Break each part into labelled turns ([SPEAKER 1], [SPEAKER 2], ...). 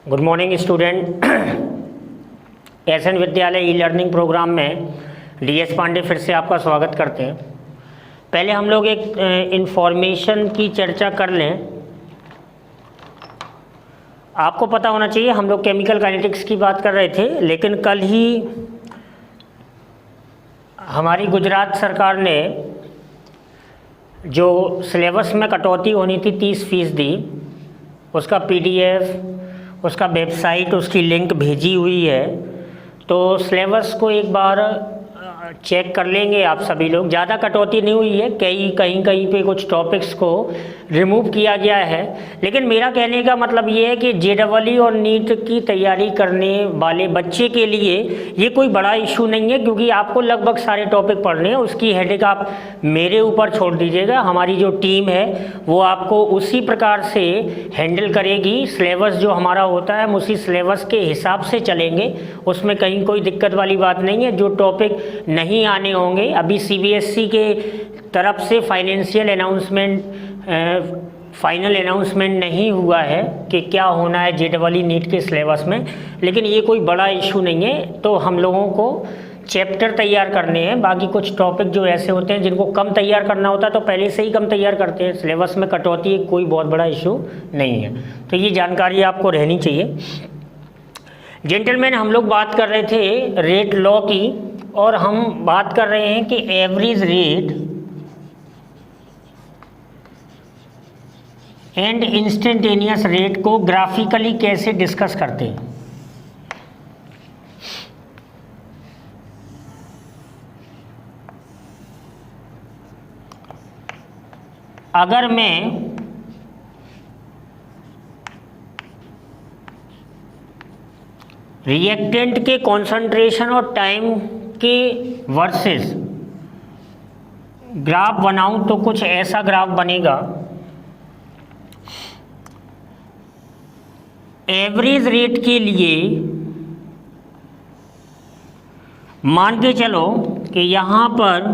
[SPEAKER 1] Good morning student. SN विद्यालय e learning programme में DS Pandey फिर से आपका स्वागत करते हैं। पहले हम लोग एक इंफॉर्मेशन की चर्चा कर लें। आपको पता होना चाहिए हम लोग केमिकल काइनेटिक्स की बात कर रहे थे, लेकिन कल ही हमारी गुजरात सरकार ने जो सिलेबस में कटौती होनी थी 30%, उसका पीडीएफ, उसका वेबसाइट, उसकी लिंक भेजी हुई है। तो सिलेबस को एक बार चेक कर लेंगे आप सभी लोग। ज़्यादा कटौती नहीं हुई है, कहीं पे कुछ टॉपिक्स को रिमूव किया गया है, लेकिन मेरा कहने का मतलब ये है कि जेईई और नीट की तैयारी करने वाले बच्चे के लिए ये कोई बड़ा इशू नहीं है, क्योंकि आपको लगभग सारे टॉपिक पढ़ने हैं। उसकी हेडेक आप मेरे ऊपर छोड़ दीजिएगा। हमारी जो टीम है वो आपको उसी प्रकार से हैंडल करेगी। सिलेबस जो हमारा होता है हम उसी सिलेबस के हिसाब से चलेंगे, उसमें कहीं कोई दिक्कत वाली बात नहीं है। जो टॉपिक नहीं आने होंगे, अभी सीबीएसई के तरफ से फाइनल अनाउंसमेंट नहीं हुआ है कि क्या होना है जेईई नीट के सिलेबस में, लेकिन ये कोई बड़ा इशू नहीं है। तो हम लोगों को चैप्टर तैयार करने हैं। बाकी कुछ टॉपिक जो ऐसे होते हैं जिनको कम तैयार करना होता है तो पहले से ही कम तैयार करते हैं। सिलेबस में कटौती कोई बहुत बड़ा इशू नहीं है, तो ये जानकारी आपको रहनी चाहिए। जेंटलमैन, हम लोग बात कर रहे थे रेट लॉ की, और हम बात कर रहे हैं कि average rate and instantaneous rate को ग्राफिकली कैसे डिस्कस करते हैं। अगर मैं रिएक्टेंट के कॉन्सेंट्रेशन और टाइम के वर्सेस ग्राफ बनाऊं तो कुछ ऐसा ग्राफ बनेगा। एवरेज रेट के लिए मान के चलो कि यहाँ पर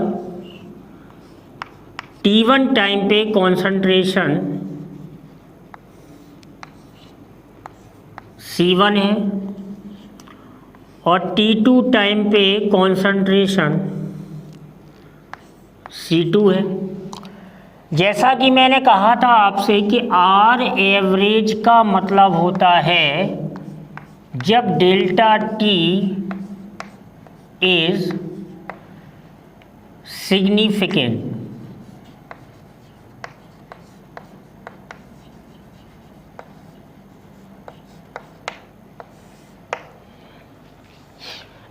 [SPEAKER 1] T1 टाइम पे कॉन्सेंट्रेशन C1 है और T2 टाइम पे कॉन्सेंट्रेशन C2 है। जैसा कि मैंने कहा था आपसे कि आर एवरेज का मतलब होता है जब डेल्टा टी इज सिग्निफिकेंट।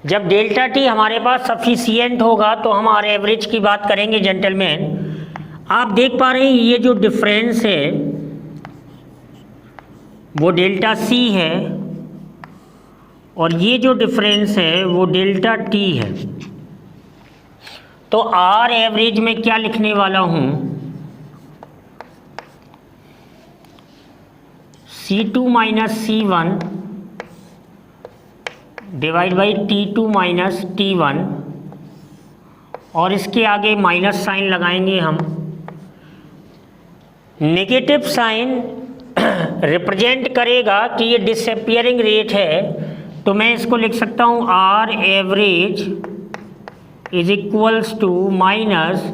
[SPEAKER 1] जब डेल्टा टी हमारे पास सफिशिएंट होगा तो हम आर एवरेज की बात करेंगे। जेंटलमैन, आप देख पा रहे हैं ये जो डिफरेंस है वो डेल्टा सी है और ये जो डिफरेंस है वो डेल्टा टी है। तो आर एवरेज में क्या लिखने वाला हूं, C2 minus C1 divide by T2 minus T1, और इसके आगे माइनस साइन लगाएंगे हम। नेगेटिव साइन रिप्रेजेंट करेगा कि ये डिसअपियरिंग रेट है, तो मैं इसको लिख सकता हूँ R average is equals to minus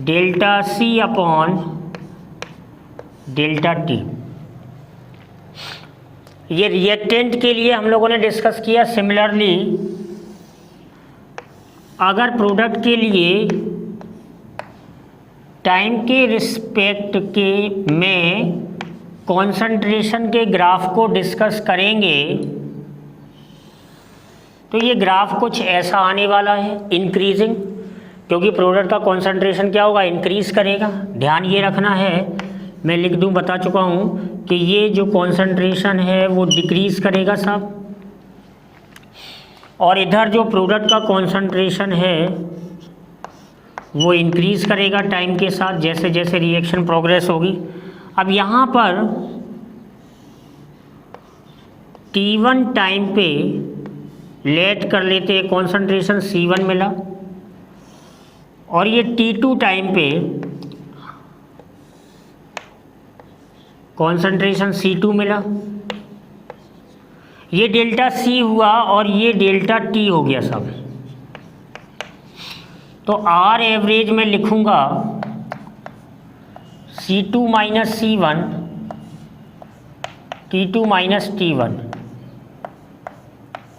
[SPEAKER 1] delta C upon delta T. ये रिएक्टेंट के लिए हम लोगों ने डिस्कस किया। सिमिलरली अगर प्रोडक्ट के लिए टाइम के रिस्पेक्ट के में कॉन्सेंट्रेशन के ग्राफ को डिस्कस करेंगे तो ये ग्राफ कुछ ऐसा आने वाला है, इंक्रीजिंग, क्योंकि प्रोडक्ट का कॉन्सेंट्रेशन क्या होगा, इंक्रीज करेगा। ध्यान ये रखना है, मैं लिख दूं, बता चुका हूँ कि ये जो कॉन्सेंट्रेशन है वो डिक्रीज करेगा साहब, और इधर जो प्रोडक्ट का कॉन्सेंट्रेशन है वो इंक्रीज करेगा टाइम के साथ, जैसे जैसे रिएक्शन प्रोग्रेस होगी। अब यहाँ पर T1 टाइम पे लेट कर लेते हैं, कॉन्सेंट्रेशन C1 मिला, और ये T2 टाइम पे कॉन्सेंट्रेशन C2 मिला। ये डेल्टा सी हुआ और ये डेल्टा टी हो गया सब। तो आर एवरेज में लिखूंगा C2 minus C1 T2 minus T1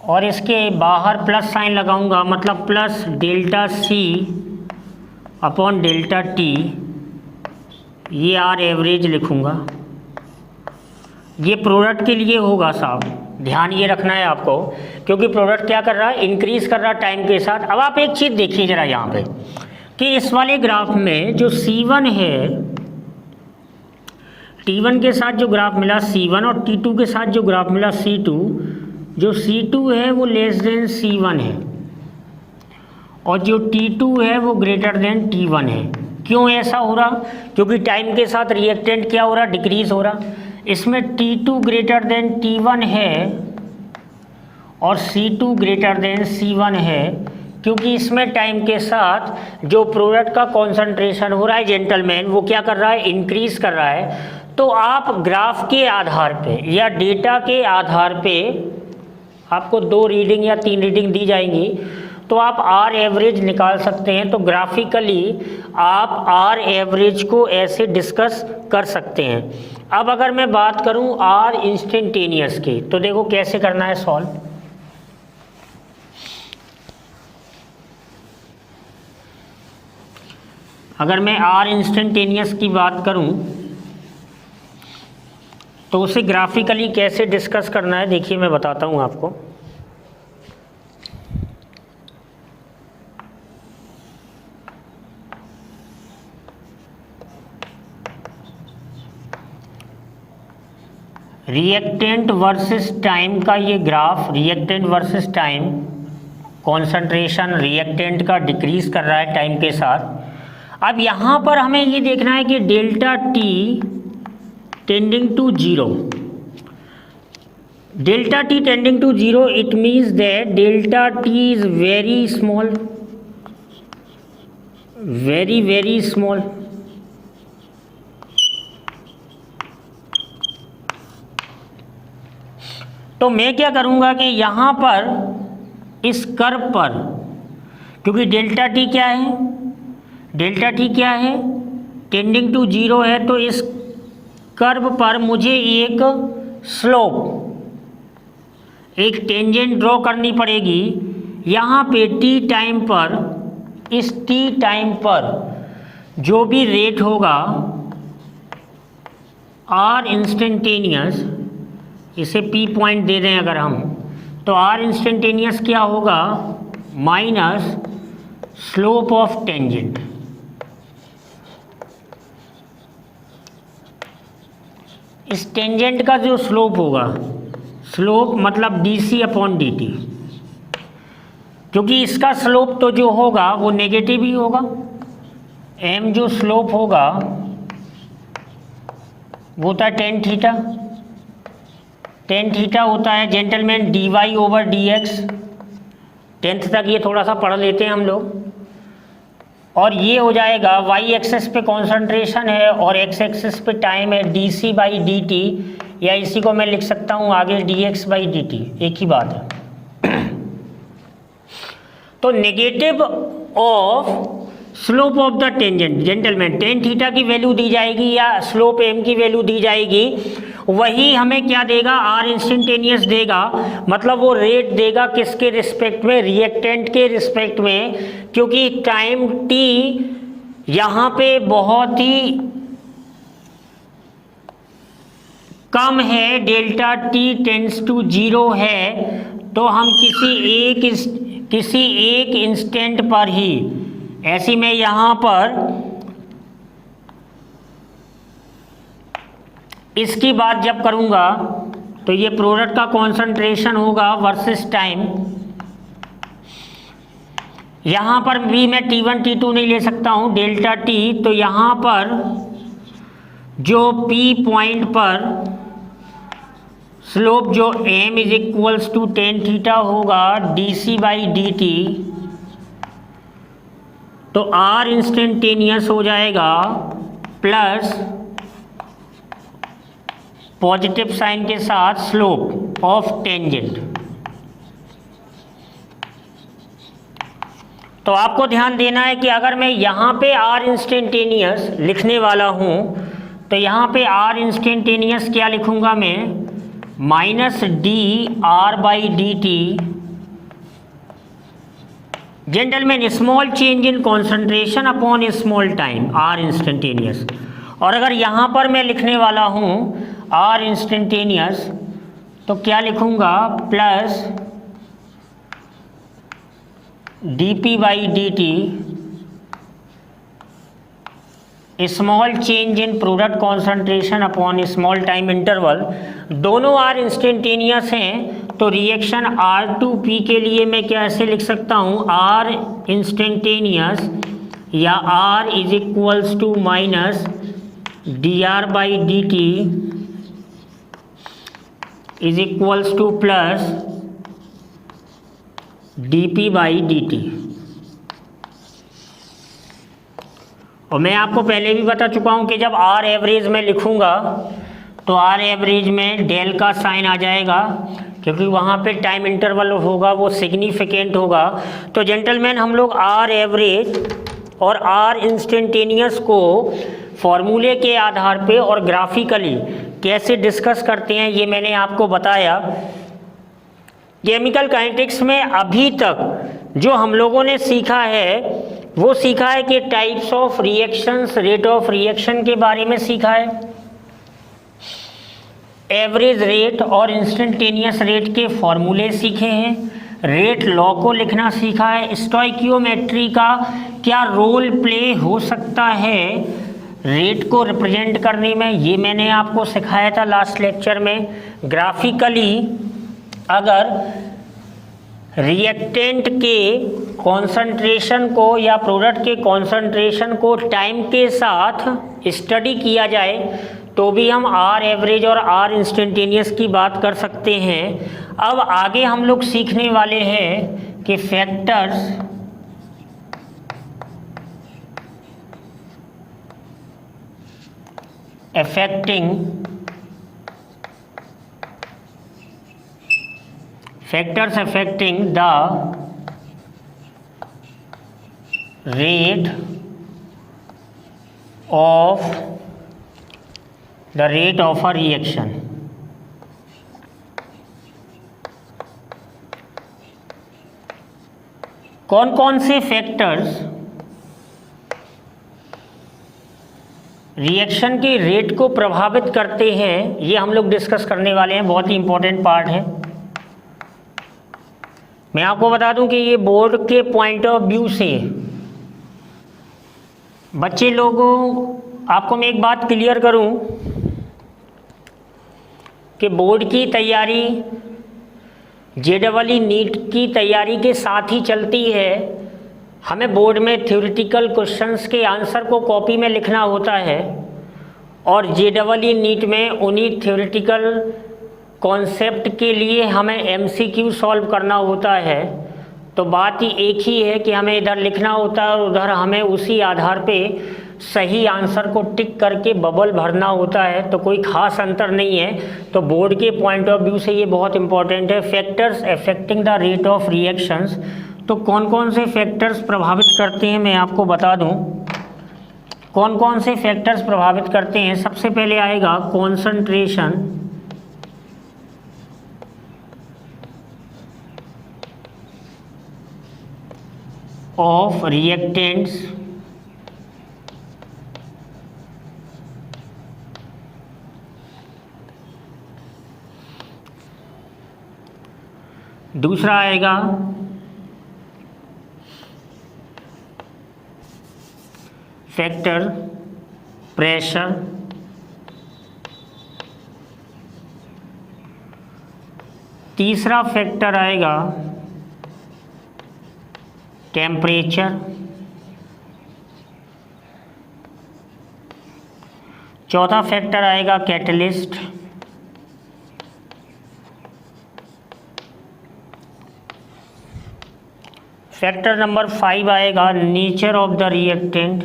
[SPEAKER 1] और इसके बाहर प्लस साइन लगाऊंगा, मतलब plus delta C upon delta T, ये आर एवरेज लिखूंगा। ये प्रोडक्ट के लिए होगा साहब, ध्यान ये रखना है आपको, क्योंकि प्रोडक्ट क्या कर रहा है, इंक्रीज कर रहा है टाइम के साथ। अब आप एक चीज़ देखिए ज़रा यहाँ पे कि इस वाले ग्राफ में जो C1 है, T1 के साथ जो ग्राफ मिला C1 और T2 के साथ जो ग्राफ मिला C2, जो C2 है वो लेस देन C1 है और जो T2 है वो ग्रेटर देन T1 है। क्यों ऐसा हो रहा? क्योंकि टाइम के साथ रिएक्टेंट क्या हो रहा, डिक्रीज हो रहा। इसमें T2 ग्रेटर देन T1 है और C2 ग्रेटर देन C1 है, क्योंकि इसमें टाइम के साथ जो प्रोडक्ट का कॉन्सेंट्रेशन हो रहा है जेंटलमैन, वो क्या कर रहा है, इंक्रीज कर रहा है। तो आप ग्राफ के आधार पे या डेटा के आधार पे आपको 2 रीडिंग या 3 रीडिंग दी जाएंगी, तो आप आर एवरेज निकाल सकते हैं। तो ग्राफिकली आप आर एवरेज को ऐसे डिस्कस कर सकते हैं। अब अगर मैं बात करूं आर इंस्टेंटेनियस की, तो देखो कैसे करना है सॉल्व। अगर मैं आर इंस्टेंटेनियस की बात करूं तो उसे ग्राफिकली कैसे डिस्कस करना है, देखिए मैं बताता हूं आपको। रिएक्टेंट वर्सेस टाइम का ये graph, reactant versus time, concentration reactant का डिक्रीज कर रहा है टाइम के साथ। अब यहाँ पर हमें ये देखना है कि delta T tending to zero, delta T tending to zero, it means that delta T is very small, very very small. तो मैं क्या करूँगा कि यहाँ पर इस कर्व पर, क्योंकि डेल्टा टी क्या है, डेल्टा टी क्या है, टेंडिंग टू जीरो है, तो इस कर्व पर मुझे एक स्लोप, एक टेंजेंट ड्रॉ करनी पड़ेगी। यहाँ पे टी टाइम पर, इस टी टाइम पर जो भी रेट होगा आर इंस्टेंटेनियस, इसे P पॉइंट दे दें अगर हम, तो आर इंस्टेंटेनियस क्या होगा, माइनस स्लोप ऑफ टेंजेंट। इस टेंजेंट का जो स्लोप होगा, स्लोप मतलब DC अपॉन DT, क्योंकि इसका स्लोप तो जो होगा वो नेगेटिव ही होगा। M जो स्लोप होगा वो होता है टेन थीटा, टेन थीटा होता है gentleman dy over dx। 10th तक ये थोड़ा सा पढ़ लेते हैं हम लोग। और ये हो जाएगा y एक्सेस पे कॉन्सेंट्रेशन है और x एक्सेस पे टाइम है, dc बाई dt, या इसी को मैं लिख सकता हूँ आगे dx बाई dt, एक ही बात है। तो negative of slope of the tangent, gentleman tan theta की वैल्यू दी जाएगी या स्लोप m की वैल्यू दी जाएगी, वही हमें क्या देगा, आर इंस्टेंटेनियस देगा। मतलब वो रेट देगा किसके रिस्पेक्ट में, रिएक्टेंट के रिस्पेक्ट में, क्योंकि टाइम t यहाँ पे बहुत ही कम है, delta t tends to zero है। तो हम किसी एक इंस्टेंट पर ही, ऐसी मैं यहाँ पर इसकी बात जब करूँगा तो ये प्रोडक्ट का कॉन्सेंट्रेशन होगा वर्सेस टाइम। यहाँ पर भी मैं T1 T2 नहीं ले सकता हूँ, डेल्टा T। तो यहाँ पर जो P पॉइंट पर स्लोप जो m is equals to tan theta होगा dc बाई dt, तो R इंस्टेंटेनियस हो जाएगा प्लस पॉजिटिव साइन के साथ स्लोप ऑफ टेंजेंट। तो आपको ध्यान देना है कि अगर मैं यहाँ पे आर इंस्टेंटेनियस लिखने वाला हूँ तो यहाँ पे आर इंस्टेंटेनियस क्या लिखूँगा मैं, minus d R by d T. Gentleman, small change in concentration upon small time, R instantaneous. और अगर यहाँ पर मैं लिखने वाला हूँ आर इंस्टेंटेनियस तो क्या लिखूँगा, plus d P by d T, small change in product concentration upon small time interval. दोनों आर इंस्टेंटेनियस हैं तो रिएक्शन R2P के लिए मैं कैसे लिख सकता हूँ, आर इंस्टेंटेनियस या R is equals to minus d R by d T is equals to plus d P by d T. और मैं आपको पहले भी बता चुका हूँ कि जब आर एवरेज में लिखूँगा तो आर एवरेज में डेल का साइन आ जाएगा क्योंकि वहाँ पे टाइम इंटरवल होगा वो सिग्निफिकेंट होगा। तो जेंटलमैन, हम लोग आर एवरेज और आर इंस्टेंटेनियस को फॉर्मूले के आधार पे और ग्राफिकली कैसे डिस्कस करते हैं ये मैंने आपको बताया। केमिकल काइनेटिक्स में अभी तक जो हम लोगों ने सीखा है वो सीखा है कि types of reactions, rate of reaction के बारे में सीखा है, एवरेज रेट और इंस्टेंटेनियस रेट के फॉर्मूले सीखे हैं, रेट लॉ को लिखना सीखा है, स्टोइकियोमेट्री का क्या रोल प्ले हो सकता है रेट को रिप्रेजेंट करने में, ये मैंने आपको सिखाया था लास्ट लेक्चर में। ग्राफिकली अगर रिएक्टेंट के कॉन्सेंट्रेशन को या प्रोडक्ट के कॉन्सेंट्रेशन को टाइम के साथ स्टडी किया जाए तो भी हम आर एवरेज और आर इंस्टेंटेनियस की बात कर सकते हैं। अब आगे हम लोग सीखने वाले हैं कि factors affecting the rate of a reaction। कौन कौन से फैक्टर्स रिएक्शन के रेट को प्रभावित करते हैं ये हम लोग डिस्कस करने वाले हैं, बहुत ही इंपॉर्टेंट पार्ट है। मैं आपको बता दूं कि ये बोर्ड के पॉइंट ऑफ व्यू से बच्चे लोगों, आपको मैं एक बात क्लियर करूं कि बोर्ड की तैयारी JEE नीट की तैयारी के साथ ही चलती है। हमें बोर्ड में थ्योरेटिकल क्वेश्चंस के आंसर को कॉपी में लिखना होता है और JEE नीट में उन्हीं थ्योरेटिकल कॉन्सेप्ट के लिए हमें MCQ सॉल्व करना होता है। तो बात ही एक ही है कि हमें इधर लिखना होता है और उधर हमें उसी आधार पे सही आंसर को टिक करके बबल भरना होता है, तो कोई ख़ास अंतर नहीं है। तो बोर्ड के पॉइंट ऑफ व्यू से ये बहुत इंपॉर्टेंट है। Factors affecting the rate of reactions, तो कौन कौन से फैक्टर्स प्रभावित करते हैं मैं आपको बता दूं। कौन कौन से फैक्टर्स प्रभावित करते हैं, सबसे पहले आएगा कॉन्सेंट्रेशन ऑफ रिएक्टेंट्स दूसरा आएगा फैक्टर प्रेशर, तीसरा फैक्टर आएगा टेम्परेचर, चौथा फैक्टर आएगा कैटलिस्ट, फैक्टर नंबर 5 आएगा nature of the reactant,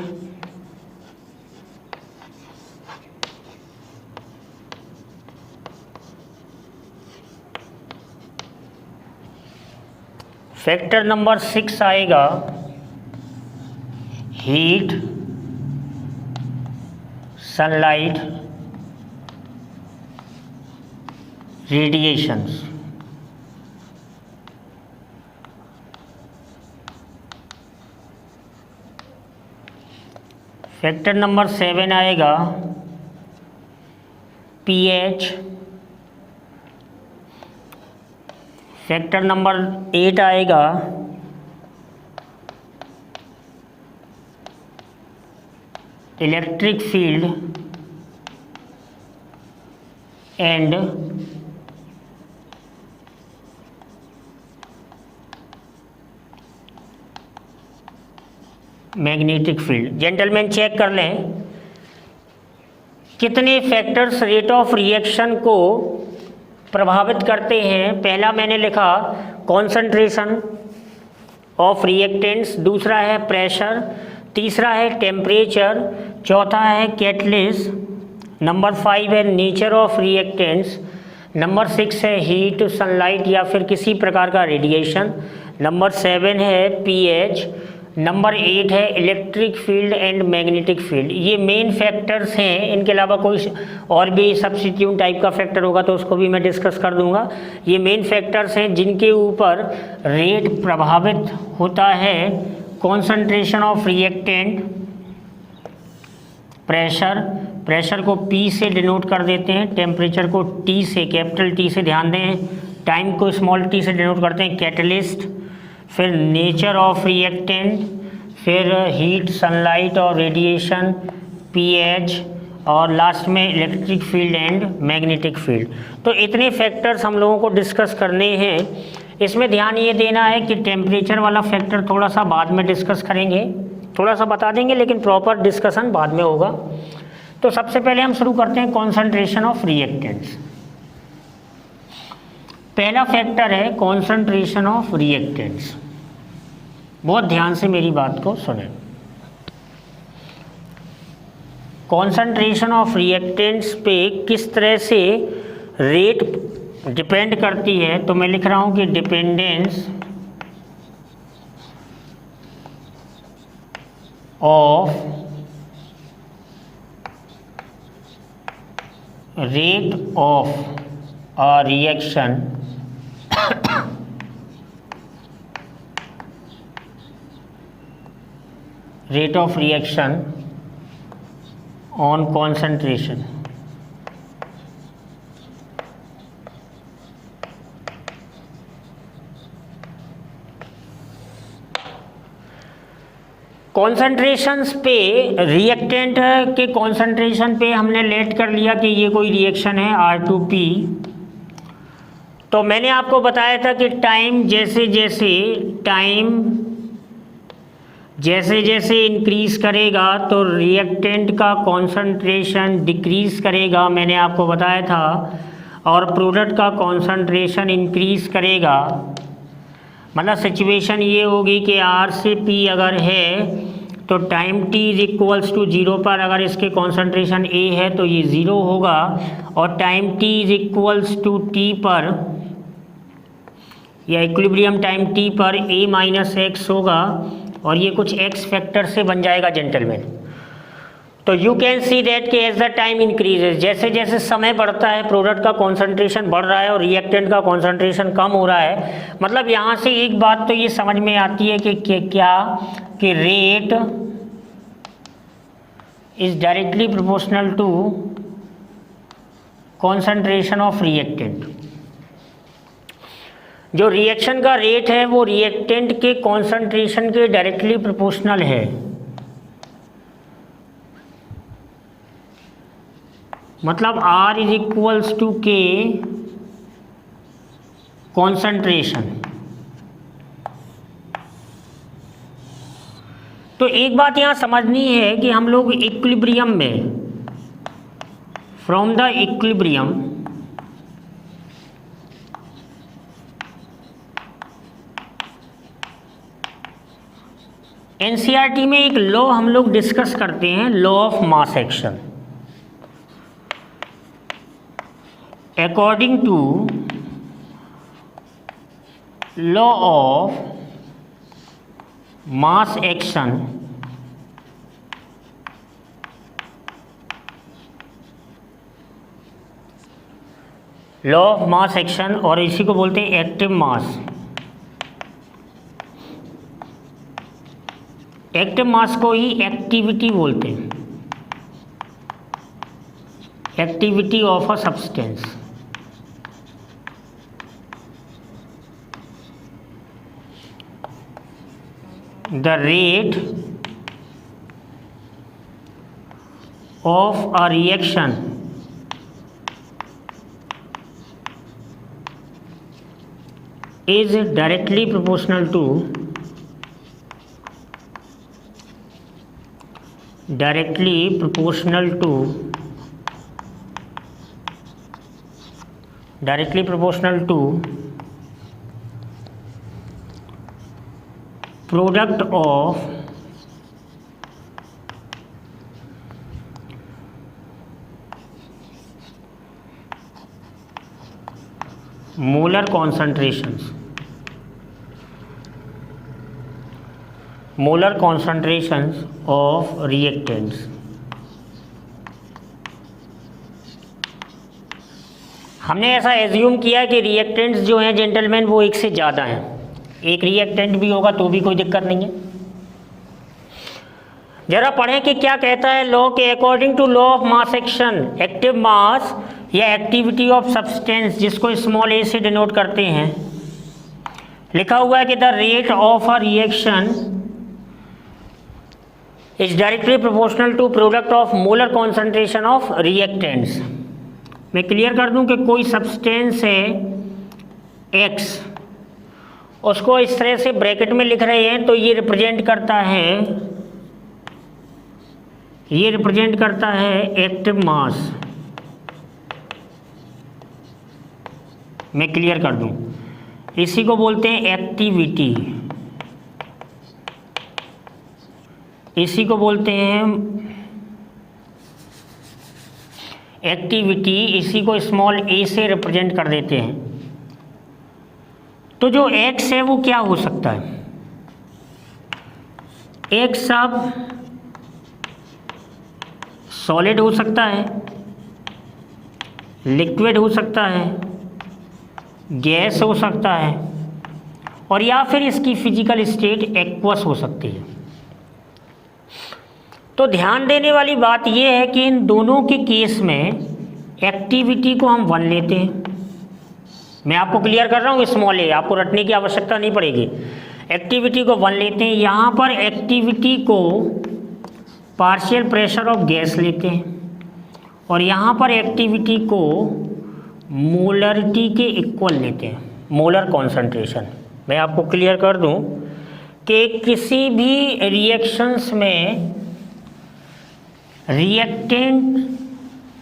[SPEAKER 1] factor number 6 आएगा heat, sunlight, radiations. Factor number 7 आएगा pH। फैक्टर नंबर 8 आएगा electric field and magnetic field. Gentleman check कर लें कितने फैक्टर्स रेट ऑफ रिएक्शन को प्रभावित करते हैं। पहला मैंने लिखा कॉन्सेंट्रेशन ऑफ रिएक्टेंट्स, दूसरा है प्रेशर, तीसरा है टेम्परेचर, चौथा है कैटलिस्ट, नंबर 5 है नेचर ऑफ रिएक्टेंट्स, नंबर 6 है हीट, सनलाइट या फिर किसी प्रकार का रेडिएशन, नंबर 7 है पीएच, नंबर 8 है electric field and magnetic field. ये मेन फैक्टर्स हैं। इनके अलावा कोई और भी सब्स्टिट्यूट टाइप का फैक्टर होगा तो उसको भी मैं डिस्कस कर दूंगा। ये मेन फैक्टर्स हैं जिनके ऊपर रेट प्रभावित होता है। कॉन्सेंट्रेशन ऑफ रिएक्टेंट, प्रेशर को P से डिनोट कर देते हैं, टेम्परेचर को T से, कैपिटल T से ध्यान दें, टाइम को स्मॉल t से डिनोट करते हैं, कैटलिस्ट, फिर नेचर ऑफ रिएक्टेंट, फिर हीट, सनलाइट और रेडिएशन, पीएच, और लास्ट में electric field and magnetic field. तो इतने फैक्टर्स हम लोगों को डिस्कस करने हैं। इसमें ध्यान ये देना है कि टेम्परेचर वाला फैक्टर थोड़ा सा बाद में डिस्कस करेंगे, थोड़ा सा बता देंगे लेकिन प्रॉपर डिस्कशन बाद में होगा। तो सबसे पहले हम शुरू करते हैं कॉन्सेंट्रेशन ऑफ रिएक्टेंट्स। पहला फैक्टर है कॉन्सेंट्रेशन ऑफ रिएक्टेंट्स। बहुत ध्यान से मेरी बात को सुनें। कॉन्सेंट्रेशन ऑफ रिएक्टेंट्स पे किस तरह से रेट डिपेंड करती है, तो मैं लिख रहा हूं कि dependence of rate of a reaction rate of reaction on concentration। Concentrations पे रिएक्टेंट के कॉन्सेंट्रेशन पे हमने लेट कर लिया कि ये कोई रिएक्शन है R2P। तो मैंने आपको बताया था कि टाइम जैसे जैसे इंक्रीज करेगा तो रिएक्टेंट का कॉन्सेंट्रेशन डिक्रीज करेगा, मैंने आपको बताया था, और प्रोडक्ट का कॉन्सेंट्रेशन इंक्रीज करेगा। मतलब सिचुएशन ये होगी कि R से P अगर है तो time t is equals to 0 पर अगर इसके कॉन्सेंट्रेशन A है तो ये 0 होगा, और time t is equals to T पर या इक्विलिब्रियम टाइम T पर A माइनस एक्स होगा, और ये कुछ x फैक्टर से बन जाएगा जेंटलमैन। तो यू कैन सी दैट कि एज द टाइम इंक्रीजेज, जैसे जैसे समय बढ़ता है प्रोडक्ट का कॉन्सेंट्रेशन बढ़ रहा है और रिएक्टेंट का कॉन्सेंट्रेशन कम हो रहा है। मतलब यहाँ से एक बात तो ये समझ में आती है कि rate is directly proportional to concentration of reactant. जो रिएक्शन का रेट है वो रिएक्टेंट के कॉन्सेंट्रेशन के डायरेक्टली प्रोपोर्शनल है। मतलब R इज इक्वल्स टू के कॉन्सेंट्रेशन। तो एक बात यहाँ समझनी है कि हम लोग इक्विलिब्रियम में, फ्रॉम द इक्विलिब्रियम एनसीईआरटी में एक लॉ हम लोग डिस्कस करते हैं, law of mass action. According to law of mass action law of mass action, और इसी को बोलते हैं एक्टिव मास। एक्टिव मास को ही एक्टिविटी बोलते हैं, activity of a substance. The rate of a reaction is directly proportional to product of molar concentrations of reactants। हमने ऐसा एज्यूम किया कि रिएक्टेंट्स जो हैं जेंटलमैन वो एक से ज़्यादा हैं, एक रिएक्टेंट भी होगा तो भी कोई दिक्कत नहीं है। जरा पढ़ें कि क्या कहता है लॉ के according to law of mass action, active mass या एक्टिविटी ऑफ सब्सटेंस जिसको स्मॉल ए से डिनोट करते हैं, लिखा हुआ है कि the rate of a reaction is directly proportional to product of molar concentration of reactants. मैं क्लियर कर दूं कि कोई सब्सटेंस है X, उसको इस तरह से ब्रैकेट में लिख रहे हैं तो ये रिप्रेजेंट करता है एक्टिव मास। मैं क्लियर कर दूं, इसी को बोलते हैं एक्टिविटी, इसी को बोलते हैं एक्टिविटी, इसी को स्मॉल ए से रिप्रेजेंट कर देते हैं। तो जो एक्स है वो क्या हो सकता है? एक्स अब सॉलिड हो सकता है, लिक्विड हो सकता है, गैस हो सकता है, और या फिर इसकी फिजिकल स्टेट एक्वस हो सकती है। तो ध्यान देने वाली बात यह है कि इन दोनों के केस में एक्टिविटी को हम 1 लेते हैं। मैं आपको क्लियर कर रहा हूँ, स्मॉल ए, आपको रटने की आवश्यकता नहीं पड़ेगी। एक्टिविटी को 1 लेते हैं, यहाँ पर एक्टिविटी को पार्शियल प्रेशर ऑफ गैस लेते हैं, और यहाँ पर एक्टिविटी को मोलरिटी के इक्वल लेते हैं, मोलर कॉन्सेंट्रेशन। मैं आपको क्लियर कर दूँ कि किसी भी रिएक्शंस में रिएक्टेंट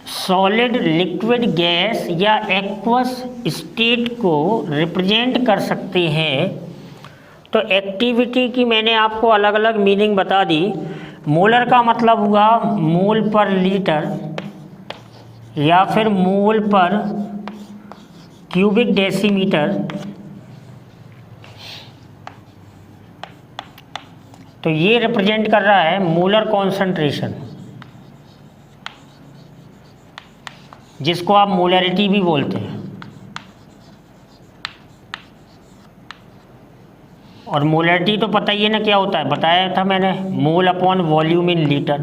[SPEAKER 1] सॉलिड, लिक्विड, गैस या एक्वस स्टेट को रिप्रेजेंट कर सकते हैं। तो एक्टिविटी की मैंने आपको अलग अलग मीनिंग बता दी। मोलर का मतलब हुआ मोल पर लीटर या फिर मोल पर क्यूबिक डेसीमीटर। तो ये रिप्रेजेंट कर रहा है मोलर कॉन्सेंट्रेशन, जिसको आप मोलरिटी भी बोलते हैं। और मोलरिटी तो पता ही है ना क्या होता है, बताया था मैंने, mole upon volume in litre.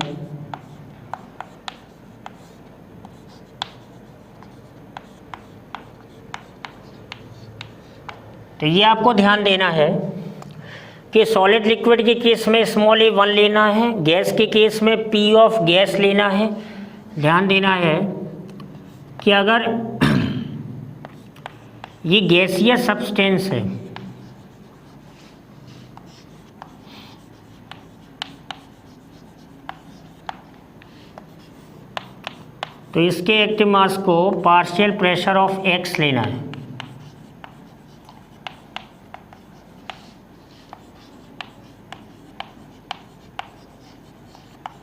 [SPEAKER 1] तो ये आपको ध्यान देना है कि सॉलिड लिक्विड के केस में स्मॉल ए 1 लेना है, गैस के केस में P ऑफ गैस लेना है। ध्यान देना है कि अगर ये गैसीय सब्सटेंस है तो इसके एक्टिव मास को पार्शियल प्रेशर ऑफ X लेना है।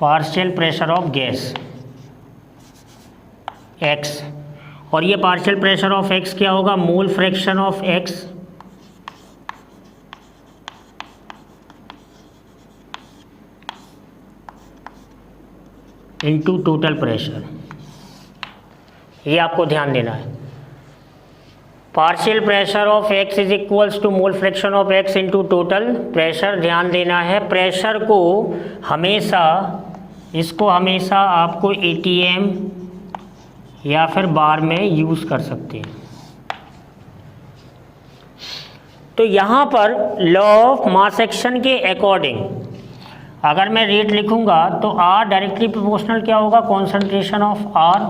[SPEAKER 1] Partial pressure of gas X, और ये पार्शियल प्रेशर ऑफ X क्या होगा? Mole fraction of X into total pressure, ये आपको ध्यान देना है। Partial pressure of x is equals to mole fraction of x into total pressure, ध्यान देना है। प्रेशर को हमेशा, इसको हमेशा आपको ATM या फिर बार में यूज़ कर सकते हैं। तो यहाँ पर लॉ ऑफ मास एक्शन के अकॉर्डिंग अगर मैं रेट लिखूँगा तो R डायरेक्टली प्रोपोर्शनल क्या होगा, कॉन्सेंट्रेशन ऑफ R।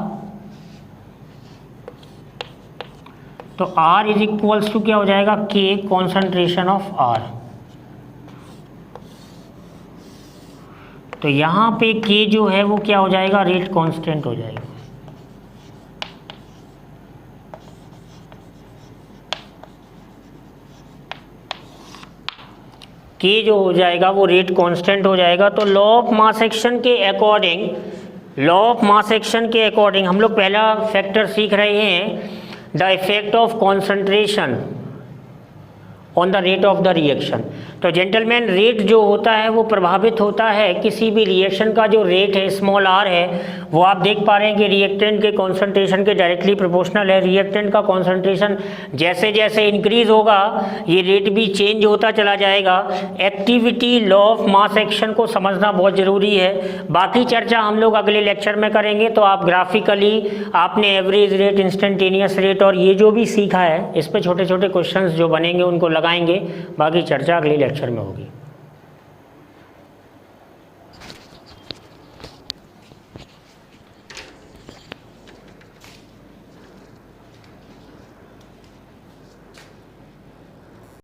[SPEAKER 1] तो R इज इक्वल्स टू क्या हो जाएगा, K कॉन्सेंट्रेशन ऑफ R। तो यहाँ पे K जो है वो क्या हो जाएगा, रेट कांस्टेंट हो जाएगा। K जो हो जाएगा वो रेट कांस्टेंट हो जाएगा। तो लॉ ऑफ मास एक्शन के according, law of mass action के अकॉर्डिंग हम लोग पहला फैक्टर सीख रहे हैं, the effect of concentration on the rate of the reaction. तो जेंटलमैन, रेट जो होता है वो प्रभावित होता है किसी भी रिएक्शन का जो रेट है स्मॉल r है, वो आप देख पा रहे हैं कि रिएक्टेंट के कॉन्सेंट्रेशन के डायरेक्टली प्रोपोर्शनल है। रिएक्टेंट का कॉन्सेंट्रेशन जैसे जैसे इंक्रीज होगा ये रेट भी चेंज होता चला जाएगा। Activity law of mass action को समझना बहुत ज़रूरी है। बाकी चर्चा हम लोग अगले लेक्चर में करेंगे। तो आप ग्राफिकली आपने एवरेज रेट, इंस्टेंटेनियस रेट और ये जो भी सीखा है इस पर छोटे छोटे क्वेश्चंस जो बनेंगे उनको लगाएंगे। बाकी चर्चा अगले लेक्चर में होगी।